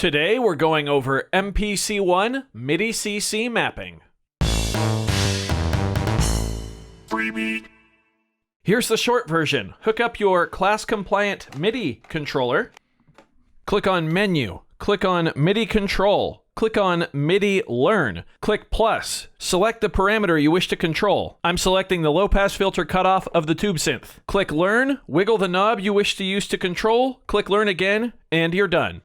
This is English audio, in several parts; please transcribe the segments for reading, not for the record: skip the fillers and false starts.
Today we're going over MPC1 MIDI CC mapping. Freebie. Here's the short version. Hook up your class-compliant MIDI controller. Click on Menu. Click on MIDI Control. Click on MIDI Learn. Click Plus. Select the parameter you wish to control. I'm selecting the low-pass filter cutoff of the tube synth. Click Learn. Wiggle the knob you wish to use to control. Click Learn again, and you're done.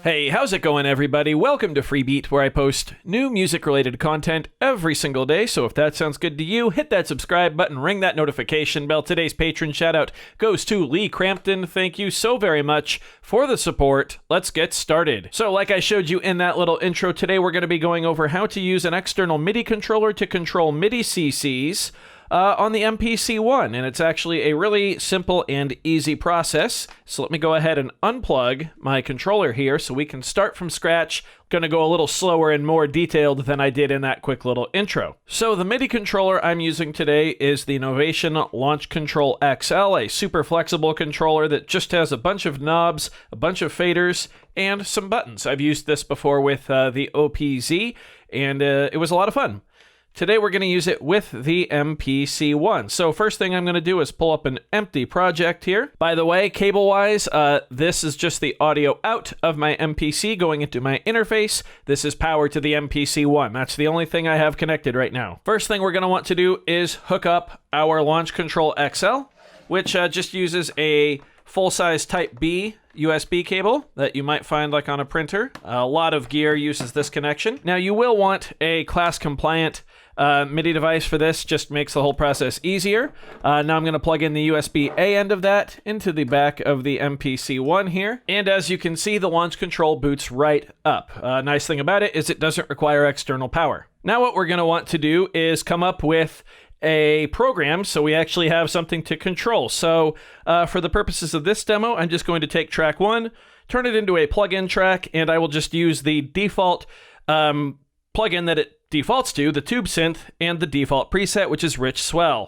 Hey, how's it going, everybody? Welcome to Freebeat, where I post new music-related content every single day, so if that sounds good to you, hit that subscribe button, ring that notification bell. Today's patron shout-out goes to Lee Crampton. Thank you so very much for the support. Let's get started. So, like I showed you in that little intro, today we're going to be going over how to use an external MIDI controller to control MIDI CCs on the MPC1, and it's actually a really simple and easy process. So let me go ahead and unplug my controller here so we can start from scratch. Going to go a little slower and more detailed than I did in that quick little intro. So the MIDI controller I'm using today is the Novation Launch Control XL, a super flexible controller that just has a bunch of knobs, a bunch of faders, and some buttons. I've used this before with the OPZ, and it was a lot of fun. Today we're going to use it with the MPC1. So first thing I'm going to do is pull up an empty project here. By the way, cable-wise, this is just the audio out of my MPC going into my interface. This is power to the MPC1. That's the only thing I have connected right now. First thing we're going to want to do is hook up our Launch Control XL, which just uses a full-size Type B USB cable that you might find like on a printer. A lot of gear uses this connection. Now you will want a class-compliant MIDI device for this, just makes the whole process easier. Now I'm going to plug in the USB-A end of that into the back of the MPC1 here. And as you can see, the launch control boots right up. Nice thing about it is it doesn't require external power. Now what we're going to want to do is come up with a program so we actually have something to control. So for the purposes of this demo, I'm just going to take track 1, turn it into a plugin track, and I will just use the default plugin that it defaults to, the tube synth, and the default preset, which is Rich Swell.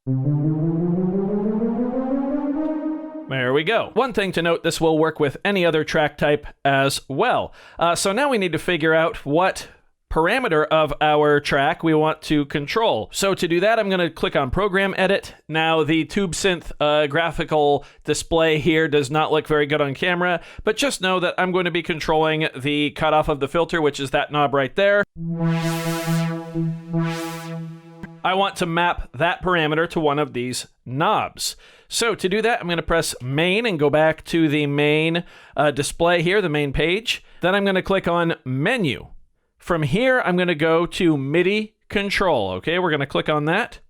There we go. One thing to note, this will work with any other track type as well. So now we need to figure out what parameter of our track we want to control. So to do that, I'm going to click on Program Edit. Now the tube synth graphical display here does not look very good on camera, but just know that I'm going to be controlling the cutoff of the filter, which is that knob right there. I want to map that parameter to one of these knobs. So to do that, I'm going to press Main and go back to the main display here, the main page. Then I'm going to click on Menu. From here, I'm going to go to MIDI Control. Okay, we're going to click on that.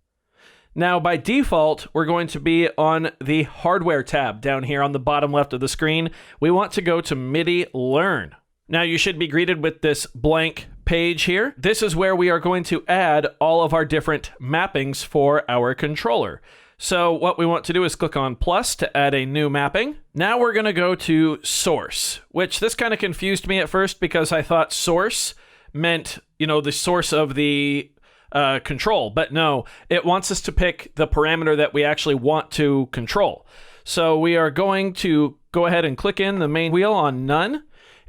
Now, by default, we're going to be on the Hardware tab down here on the bottom left of the screen. We want to go to MIDI Learn. Now, you should be greeted with this blank page here. This is where we are going to add all of our different mappings for our controller. So what we want to do is click on plus to add a new mapping. Now we're going to go to Source, which this kind of confused me at first because I thought source meant, the source of the control, but no, it wants us to pick the parameter that we actually want to control. So we are going to go ahead and click in the main wheel on None,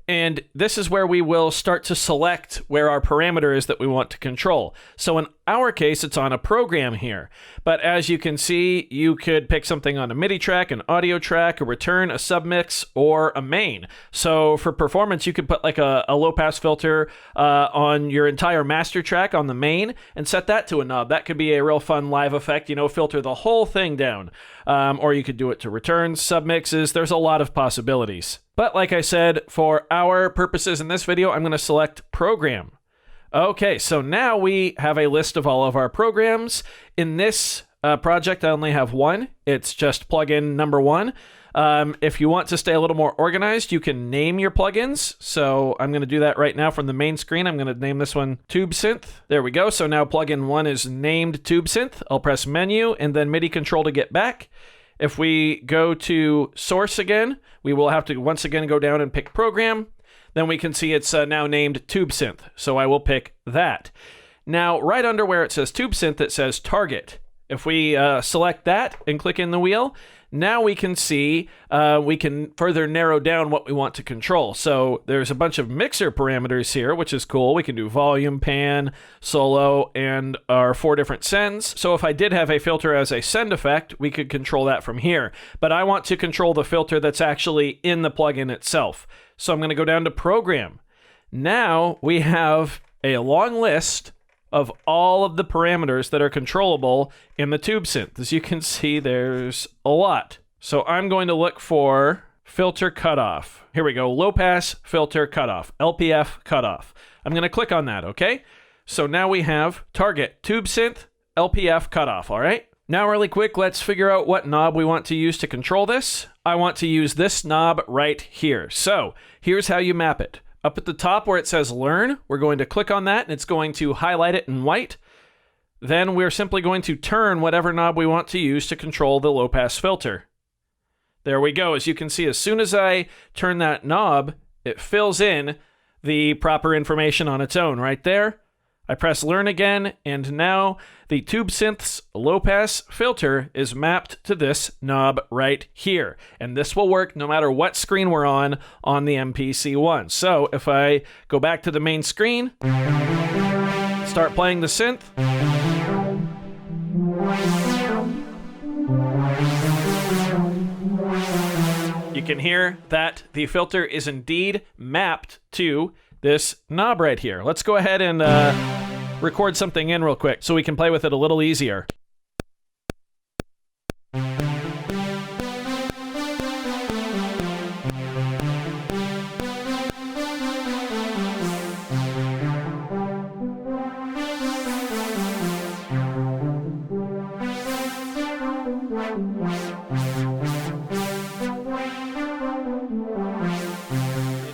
and this is where we will start to select where our parameter is that we want to control. So in our case, it's on a program here. But as you can see, you could pick something on a MIDI track, an audio track, a return, a submix, or a main. So for performance, you could put like a low-pass filter on your entire master track on the main and set that to a knob. That could be a real fun live effect, filter the whole thing down. Or you could do it to returns, submixes. There's a lot of possibilities. But like I said, for our purposes in this video, I'm going to select Program. Okay, so now we have a list of all of our programs. In this project, I only have one. It's just plugin number 1. If you want to stay a little more organized, you can name your plugins. So I'm going to do that right now from the main screen. I'm going to name this one Tube Synth. There we go. So now plugin 1 is named Tube Synth. I'll press Menu and then MIDI Control to get back. If we go to Source again, we will have to once again go down and pick Program. Then we can see it's now named Tube Synth. So I will pick that. Now, right under where it says Tube Synth, it says Target. If we select that and click in the wheel, now we can see, we can further narrow down what we want to control. So there's a bunch of mixer parameters here, which is cool. We can do volume, pan, solo, and our 4 different sends. So if I did have a filter as a send effect, we could control that from here. But I want to control the filter that's actually in the plugin itself. So I'm going to go down to Program. Now we have a long list of all of the parameters that are controllable in the tube synth. As you can see, there's a lot. So I'm going to look for filter cutoff. Here we go, low pass filter cutoff, LPF cutoff. I'm going to click on that, okay? So now we have target tube synth LPF cutoff, all right? Now really quick, let's figure out what knob we want to use to control this. I want to use this knob right here. So here's how you map it. Up at the top where it says Learn, we're going to click on that and it's going to highlight it in white. Then we're simply going to turn whatever knob we want to use to control the low-pass filter. There we go. As you can see, as soon as I turn that knob, it fills in the proper information on its own right there. I press Learn again, and now the tube synth's low-pass filter is mapped to this knob right here. And this will work no matter what screen we're on the MPC one. So if I go back to the main screen, start playing the synth, you can hear that the filter is indeed mapped to this knob right here. Let's go ahead and record something in real quick so we can play with it a little easier.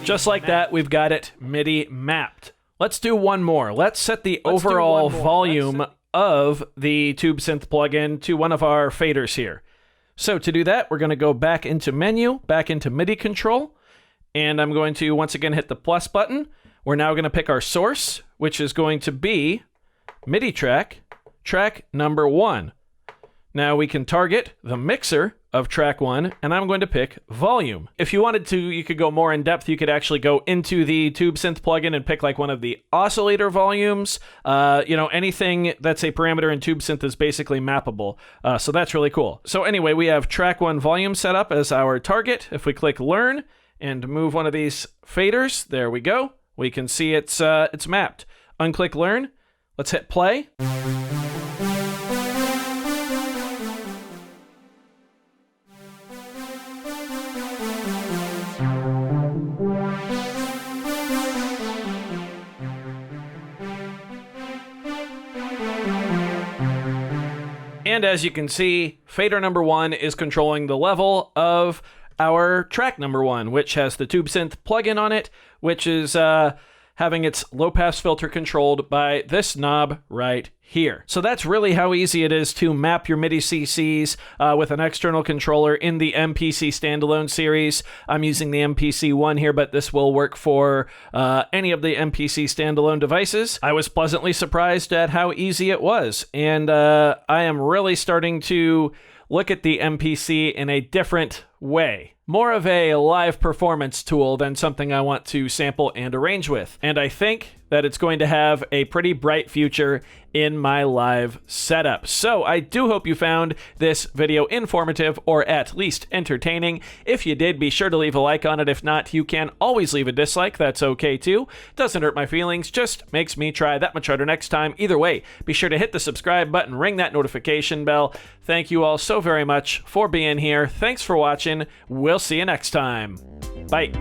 Just like that, we've got it MIDI mapped. Let's do one more. Let's set the overall volume of the Tube Synth plugin to one of our faders here. So to do that, we're going to go back into Menu, back into MIDI Control, and I'm going to once again hit the plus button. We're now going to pick our source, which is going to be MIDI track, track number 1. Now we can target the mixer of track 1, and I'm going to pick volume. If you wanted to, you could go more in depth. You could actually go into the Tube Synth plugin and pick like one of the oscillator volumes. Anything that's a parameter in Tube Synth is basically mappable. So that's really cool. So anyway, we have track 1 volume set up as our target. If we click Learn and move one of these faders, there we go. We can see it's mapped. Unclick Learn. Let's hit play. And as you can see, fader number 1 is controlling the level of our track number 1, which has the Tube Synth plugin on it, which is having its low-pass filter controlled by this knob right here. So that's really how easy it is to map your MIDI CCs with an external controller in the MPC standalone series. I'm using the MPC one here, but this will work for any of the MPC standalone devices. I was pleasantly surprised at how easy it was, and I am really starting to look at the MPC in a different way. More of a live performance tool than something I want to sample and arrange with. And I think that it's going to have a pretty bright future in my live setup. So I do hope you found this video informative or at least entertaining. If you did, be sure to leave a like on it. If not, you can always leave a dislike. That's okay too. Doesn't hurt my feelings, just makes me try that much harder next time. Either way, be sure to hit the subscribe button, ring that notification bell. Thank you all so very much for being here. Thanks for watching. We'll see you next time. Bye.